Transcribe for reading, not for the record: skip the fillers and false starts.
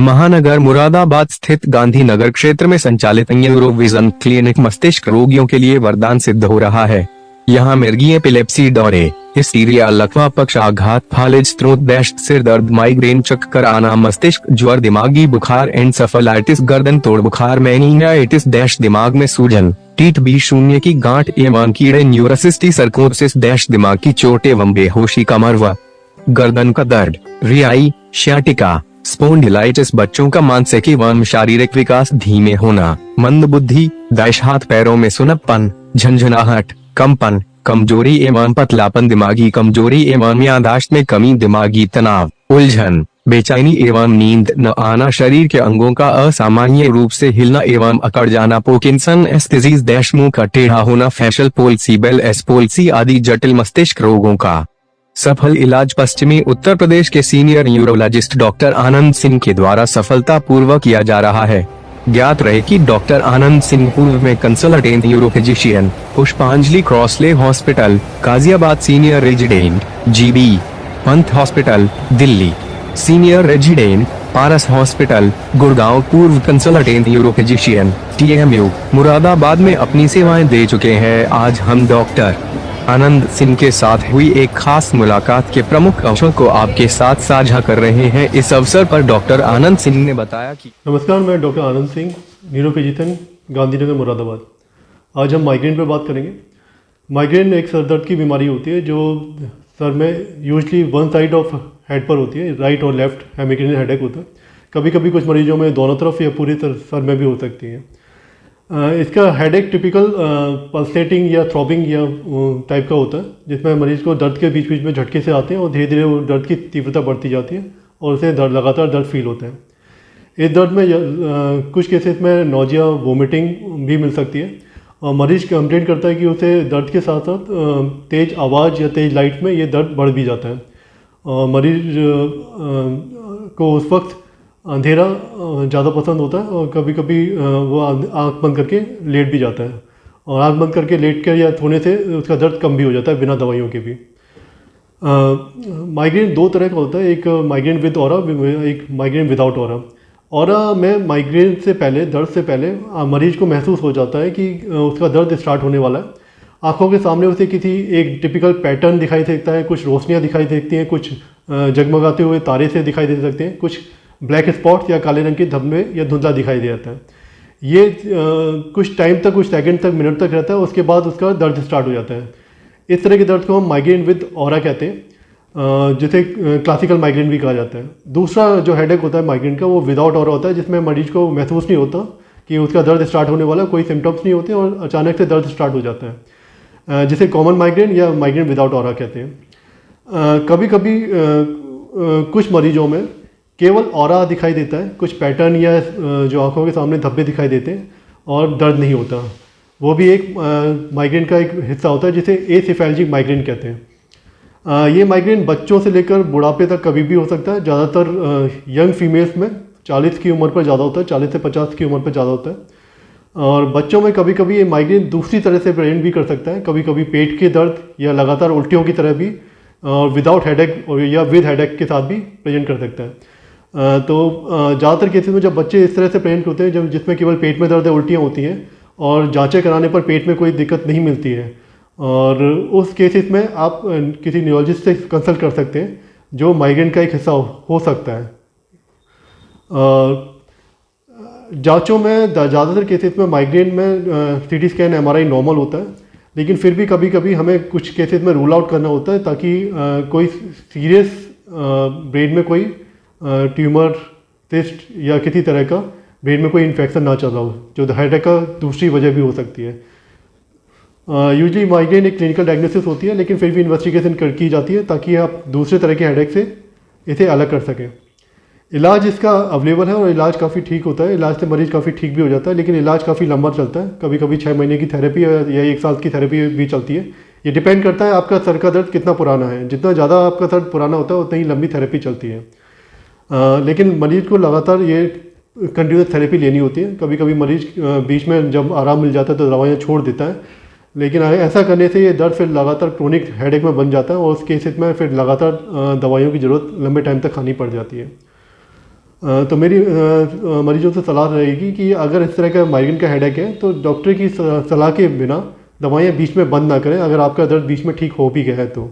महानगर मुरादाबाद स्थित गांधीनगर क्षेत्र में संचालित न्यूरोविजन क्लिनिक मस्तिष्क रोगियों के लिए वरदान सिद्ध हो रहा है। यहाँ मिर्गी एपिलेप्सी, दौरे, हिस्टीरिया, लकवा, पक्षाघात, फालिज, स्त्रोत, सिर दर्द, माइग्रेन, चक्कर आना, मस्तिष्क ज्वर, दिमागी बुखार, एंसेफेलाइटिस, गर्दन तोड़ बुखार, मेनिंजाइटिस, दिमाग में सूजन, टीट B0 की गांठ एवं कीड़े, न्यूरोसिस्टी, सर्कोसिस, दिमाग की चोट एवं बेहोशी, कमर व गर्दन का दर्द, रियाई, शियाटिका, स्पोंडिलाइटिस, बच्चों का मानसिक एवं शारीरिक विकास धीमे होना, मंद बुद्धि, दाइश, हाथ पैरों में सुनपन, झंझनाहट, कंपन, कमजोरी एवं पतलापन, दिमागी कमजोरी एवं याददाश्त में कमी, दिमागी तनाव, उलझन, बेचैनी एवं नींद न आना, शरीर के अंगों का असामान्य रूप से हिलना एवं अकड़ जाना, पार्किंसन डिजीज, मुंह का टेढ़ा होना, फेशियल पोल्सी, बेल एस पोल्सी आदि जटिल मस्तिष्क रोगों का सफल इलाज पश्चिमी उत्तर प्रदेश के senior neurologist doctor Anand Singh के द्वारा सफलतापूर्वक किया जा रहा है। ज्ञात रहे कि डॉक्टर आनंद सिंह पूर्व में consultant neurophysician, Pushpanjali Crosslay hospital, Ghaziabad senior resident, GB Pant hospital, Delhi senior resident, Paras hospital, Gurgaon, पूर्व कंसल्टेंट न्यूरोफिजिशियन, TMU मुरादाबाद में अपनी सेवाएं दे चुके हैं। आज हम डॉक्टर आनंद सिंह के साथ हुई एक खास मुलाकात के प्रमुख अंशों को आपके साथ साझा कर रहे हैं। इस अवसर पर डॉक्टर आनंद सिंह ने बताया कि नमस्कार, मैं डॉक्टर आनंद सिंह, न्यूरोफिजिशियन, गांधीनगर, मुरादाबाद। आज हम माइग्रेन पर बात करेंगे। माइग्रेन एक सर दर्द की बीमारी होती है जो सर में usually one side of head पर होती है, राइट और लेफ्ट हेमिग्रेन हेडेक होता है। कभी कभी कुछ मरीजों में दोनों तरफ या पूरी तरह सर में भी हो सकती है। इसका हेडेक टिपिकल पल्सेटिंग या थ्रॉबिंग या टाइप का होता है, जिसमें मरीज को दर्द के बीच बीच में झटके से आते हैं और धीरे धीरे वो दर्द की तीव्रता बढ़ती जाती है और उसे लगातार दर्द फील होता है। इस दर्द में कुछ केसेस में नोजिया, वोमिटिंग भी मिल सकती है और मरीज कंप्लेंट करता है कि उसे दर्द के साथ साथ तेज़ आवाज़ या तेज़ लाइट में ये दर्द बढ़ भी जाता है और मरीज को उस वक्त अंधेरा ज़्यादा पसंद होता है और कभी कभी वो आँख बंद करके लेट भी जाता है और आँख बंद करके लेट कर या सोने से उसका दर्द कम भी हो जाता है बिना दवाइयों के भी। माइग्रेन दो तरह का होता है, एक माइग्रेन विद ऑरा, एक माइग्रेन विदाउट ऑरा। ऑरा में माइग्रेन से पहले, दर्द से पहले मरीज को महसूस हो जाता है कि उसका दर्द स्टार्ट होने वाला है। आँखों के सामने उसे किसी एक टिपिकल पैटर्न दिखाई देता है, कुछ रोशनियाँ दिखाई देती हैं, कुछ जगमगाते हुए तारे से दिखाई दे सकते हैं, कुछ ब्लैक स्पॉट्स या काले रंग के धब्बे या धुंधला दिखाई दे जाता है। ये कुछ टाइम तक, कुछ सेकंड तक, मिनट तक रहता है, उसके बाद उसका दर्द स्टार्ट हो जाता है। इस तरह के दर्द को हम माइग्रेन विद ऑरा कहते हैं, जिसे क्लासिकल माइग्रेन भी कहा जाता है। दूसरा जो हेडेक होता है माइग्रेन का, वो विदाउट ऑरा होता है, जिसमें मरीज को महसूस नहीं होता कि उसका दर्द स्टार्ट होने वाला, कोई सिम्टम्स नहीं होते और अचानक से दर्द स्टार्ट हो जाता है, जिसे कॉमन माइग्रेन या माइग्रेन विदाउट ऑरा कहते हैं। कभी कभी कुछ मरीजों में केवल ऑरा दिखाई देता है, कुछ पैटर्न या जो आंखों के सामने धब्बे दिखाई देते हैं और दर्द नहीं होता। वो भी एक माइग्रेन का एक हिस्सा होता है, जिसे एसेफेल्जिक माइग्रेन कहते हैं। ये माइग्रेन बच्चों से लेकर बुढ़ापे तक कभी भी हो सकता है। ज़्यादातर यंग फीमेल्स में 40 की उम्र पर ज़्यादा होता है, 40 से 50 की उम्र पर ज़्यादा होता है। और बच्चों में कभी कभी ये माइग्रेन दूसरी तरह से प्रेजेंट भी कर सकता है, कभी कभी पेट के दर्द या लगातार उल्टियों की तरह भी, और विदाउट हेडेक या विद हेडेक के साथ भी प्रेजेंट कर सकता है। तो ज़्यादातर केसेस में जब बच्चे इस तरह से प्रेजेंट होते हैं, जब जिसमें केवल पेट में दर्द या उल्टियाँ होती हैं और जांचें कराने पर पेट में कोई दिक्कत नहीं मिलती है, और उस केसेस में आप किसी न्यूरोलॉजिस्ट से कंसल्ट कर सकते हैं, जो माइग्रेन का एक हिस्सा हो सकता है। जांचों में ज़्यादातर केसेस में माइग्रेन में CT स्कैन, MRI नॉर्मल होता है, लेकिन फिर भी कभी कभी हमें कुछ केसेस में रूल आउट करना होता है, ताकि कोई सीरियस ब्रेन में कोई ट्यूमर, सिस्ट या किसी तरह का ब्रेन में कोई इन्फेक्शन ना चल रहा हो, जो हेडेक का दूसरी वजह भी हो सकती है। यूजली माइग्रेन एक क्लिनिकल डायग्नोसिस होती है, लेकिन फिर भी इन्वेस्टिगेशन की जाती है ताकि आप दूसरे तरह के हेडेक से इसे अलग कर सकें। इलाज इसका अवेलेबल है और इलाज काफ़ी ठीक होता है, इलाज से मरीज काफ़ी ठीक भी हो जाता है, लेकिन इलाज काफ़ी लंबा चलता है। कभी कभी 6 महीने की थेरेपी या 1 साल की थेरेपी भी चलती है। ये डिपेंड करता है आपका सर का दर्द कितना पुराना है। जितना ज़्यादा आपका दर्द पुराना होता है उतना ही लंबी थेरेपी चलती है। लेकिन मरीज को लगातार ये कंटिन्यूस थेरेपी लेनी होती है। कभी कभी मरीज बीच में जब आराम मिल जाता है तो दवाइयाँ छोड़ देता है, लेकिन ऐसा करने से ये दर्द फिर लगातार क्रोनिक हेडेक में बन जाता है और उस केसेस में फिर लगातार दवाइयों की ज़रूरत लंबे टाइम तक खानी पड़ जाती है। तो मेरी मरीजों से सलाह रहेगी कि अगर इस तरह का माइग्रेन का हेडेक है तो डॉक्टर की सलाह के बिना दवाइयाँ बीच में बंद ना करें, अगर आपका दर्द बीच में ठीक हो भी गया है तो।